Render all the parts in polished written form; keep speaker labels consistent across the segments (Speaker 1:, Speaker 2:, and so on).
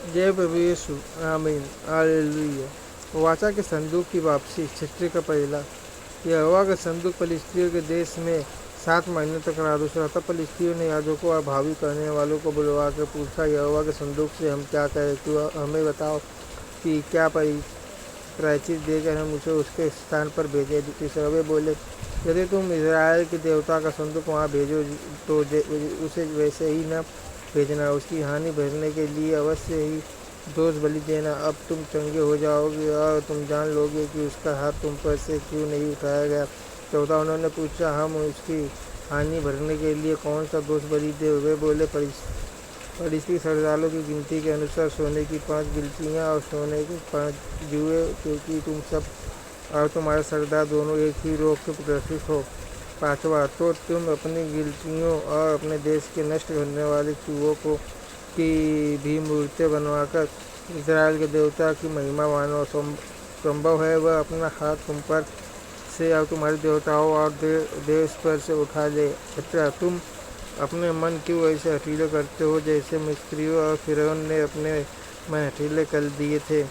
Speaker 1: जय प्रभु यीशु। आमीन हालेलुया। वाचा के संदूक की वापसी छठी का पहला। यहोवा का संदूक फलिस्तियों के देश में 7 महीने तक रहा। दूसरा, तब फलिस्तियों ने याजकों और भावी करने वालों को बुलवा कर पूछा, यहोवा के संदूक से हम क्या करें? तू हमें बताओ कि क्या प्रायश्चित देकर हम उसे उसके स्थान पर भेजें। तीसरा, वे बोले, यदि तुम इज़राइल के देवता का संदूक वहाँ भेजो तो उसे वैसे ही न भेजना। उसकी हानि भरने के लिए अवश्य ही दोष बलि देना। अब तुम चंगे हो जाओगे और तुम जान लोगे कि उसका हाथ तुम पर से क्यों नहीं उठाया गया। चौथा, उन्होंने पूछा, हम उसकी हानि भरने के लिए कौन सा दोष बलि दे? वे बोले, फरिश्ती सरदारों की गिनती के अनुसार सोने की 5 गिलटियाँ और सोने के 5 जुए, क्योंकि तुम सब और तुम्हारे सरदार दोनों एक ही रोग से ग्रसित हो। पाँचवा, तो तुम अपनी गिलटियों और अपने देश के नष्ट करने वाले चूहों को की भी मूर्तें बनवाकर इज़राइल के देवता की महिमा मानो। संभव है वह अपना हाथ तुम पर से और तुम्हारे देवताओं और देश पर से उठा ले। छठा, तुम अपने मन क्यों ऐसे हठीले करते हो जैसे मिस्रियों और फिरौन ने अपने मन हठीले कर दिए थे।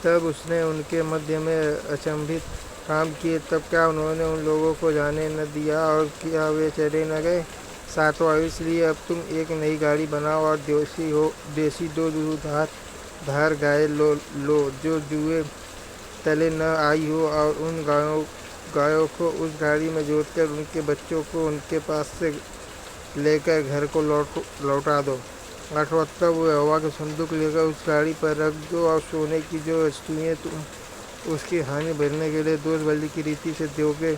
Speaker 1: तब उसने उनके मध्य में अचंभित काम किए। तब क्या उन्होंने उन लोगों को जाने न दिया और क्या वे चले न गए? सातवां, इसलिए अब तुम एक नई गाड़ी बनाओ और देसी 2 धार गाय लो जो जुए तले न आई हो, और उन गायों को उस गाड़ी में जोतकर उनके बच्चों को उनके पास से लेकर घर को लौटा दो। आठवां, तब वो यहोवा के संदूक लेकर उस गाड़ी पर रख दो और सोने की जो वस्तुएं तुम उसकी हानि भरने के लिए दोष बलि की रीति से दोगे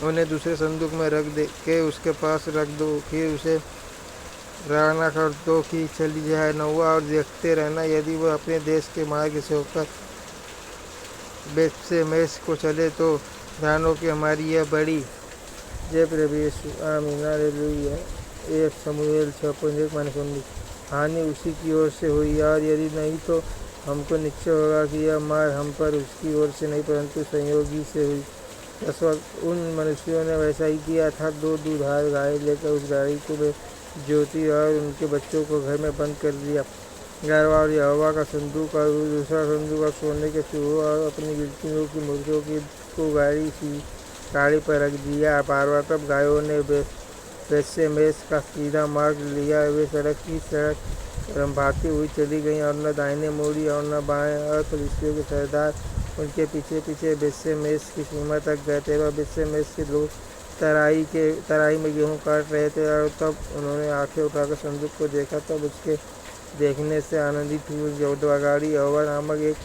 Speaker 1: उन्हें दूसरे संदूक में रख दे के उसके पास रख दो। फिर उसे रवाना कर दो कि चली जाए। नौवां, और देखते रहना, यदि वह अपने देश के मार्ग से होकर बेतशेमेश को चले तो जानो कि हमारी यह बड़ी। जय प्रभु यीशु। आमीन हालेलुया। 1 शमूएल 6:1-19। हानि उसी की ओर से हुई, और यदि नहीं तो हमको निश्चय होगा कि यह मार हम पर उसकी ओर से नहीं परंतु संयोगी से हुई। 10वां, उन मनुष्यों ने वैसा ही किया था। 2 दुधार गाय लेकर उस गाड़ी को ज्योति और उनके बच्चों को घर में बंद कर दिया। 11वां, और यहोवा का संदूक और दूसरा संदूक और सोने के चूहों और अपनी गिलटियों की मूर्तियों को गाड़ी पर रख दिया। 12वां, तब गायों ने बेतशेमेश का सीधा मार्ग लिया। वे सड़क की सड़क रंभाती हुई चली गईं और न दाहिने मुड़ी और न बाएं, और फलिस्तियों के सरदार उनके पीछे पीछे बेतशेमेश की सीमा तक गए। 13वां, बेतशेमेश के लोग तराई में गेहूँ काट रहे थे, और तब उन्होंने आंखें उठाकर संदूक को देखा। तब उसके देखने से आनंदित हुई। 14वां, गाड़ी यहोवा नामक एक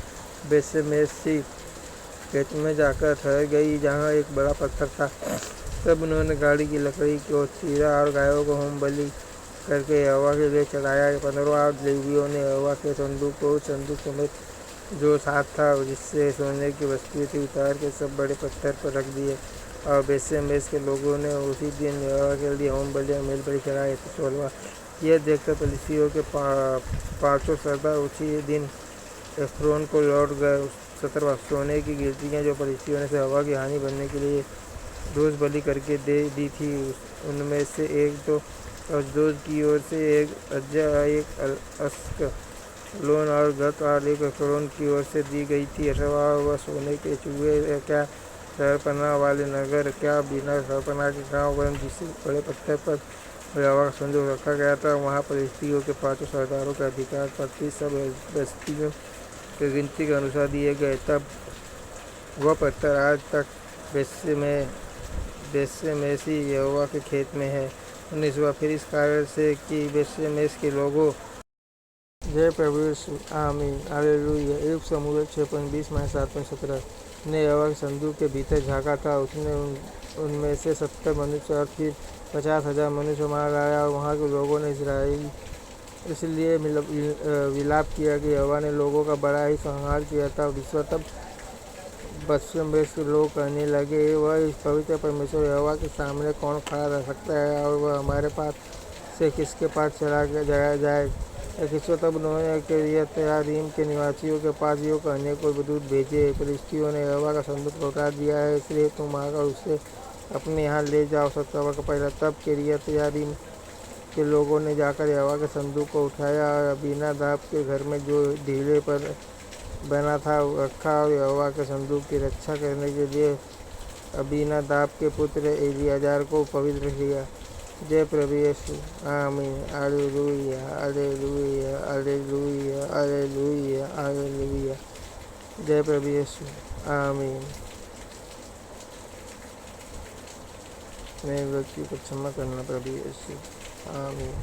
Speaker 1: बेतशेमेश सी खेत में जाकर ठहर गई जहाँ एक बड़ा पत्थर था। तब उन्होंने गाड़ी की लकड़ी को चीरा और गायों को होम बलि करके यहोवा के लिए चढ़ाया। 15वां, लेवियों ने यहोवा के संदूक को उस संदूक समेत जो साथ था जिससे सोने की वस्तुएं थी उतार के सब बड़े पत्थर पर रख दिए, और बेतशेमेश के लोगों ने उसी दिन यहोवा के लिए होम बलि और मेल बलि चढ़ाए। 16वां, यह देखकर फलिस्तियों के 500 सरदार उसी दिन एफ्रोन को लौट गए। 17वां, सोने की गिलटियाँ जो फलिस्तियों ने यहोवा की हानि भरने के लिए दोष बलि करके दे दी थी, उनमें से एक तो अशदोद की ओर से, एक अज्जा, एक अस्कलोन और गत, और एक एक्रोन की ओर से दी गई थी। 18वां, वह सोने के चूहे क्या शहरपनाह वाले नगर, क्या बिना शहरपनाह के गाँव, वरन जिस बड़े पत्थर पर यहोवा का संदूक रखा गया था वहाँ फलिस्तियों के 500 सरदारों के अधिकार प्रति सब बस्तियों की गिनती के अनुसार दिए गए। तब वह पत्थर आज तक बेतशेमेशी यहोवा के खेत में है। 19वां, फिर इस कारण से कि बेतशेमेश के लोगों। जय प्रभु यीशु। आमीन हालेलुया। 1 शमूएल 6:20-7-17 ने यहोवा के संदूक के भीतर झाँका था। उसने उनमें से 70 मनुष्य और फिर 50,000 मनुष्य मार डाला, और वहाँ के लोगों ने इस्राएल इसलिए विलाप किया कि यहोवा ने लोगों का बड़ा ही संहार किया था। 20वां, तब बेतशेमेश के लोग कहने लगे, वह इस पवित्र परमेश्वर यहोवा के सामने कौन खड़ा रह सकता है, और वह हमारे पास से किसके पास चला जाए। 21वां, तब उन्होंने किर्यत-यारीम के निवासियों के पास यो कहने को दूत भेजे, फलिस्तियों ने यहोवा का संदूक लौटा दिया है, इसलिए तुम आकर उसे अपने यहाँ ले जाओ। 27वां का पहला, तब किर्यत-यारीम के लोगों ने जाकर यहोवा के संदूक को उठाया और अबीनादाब के घर में जो ढीले पर बना था रखा और यहोवा के संदूक की रक्षा करने के लिए अबीनादाब के पुत्र एलियाजार को पवित्र किया। जय प्रभु यीशु। आमीन। Hallelujah hallelujah hallelujah hallelujah hallelujah. जय प्रभु यीशु। आमीन। मेरे व्यक्ति को क्षमा करना प्रभु यीशु। आमीन।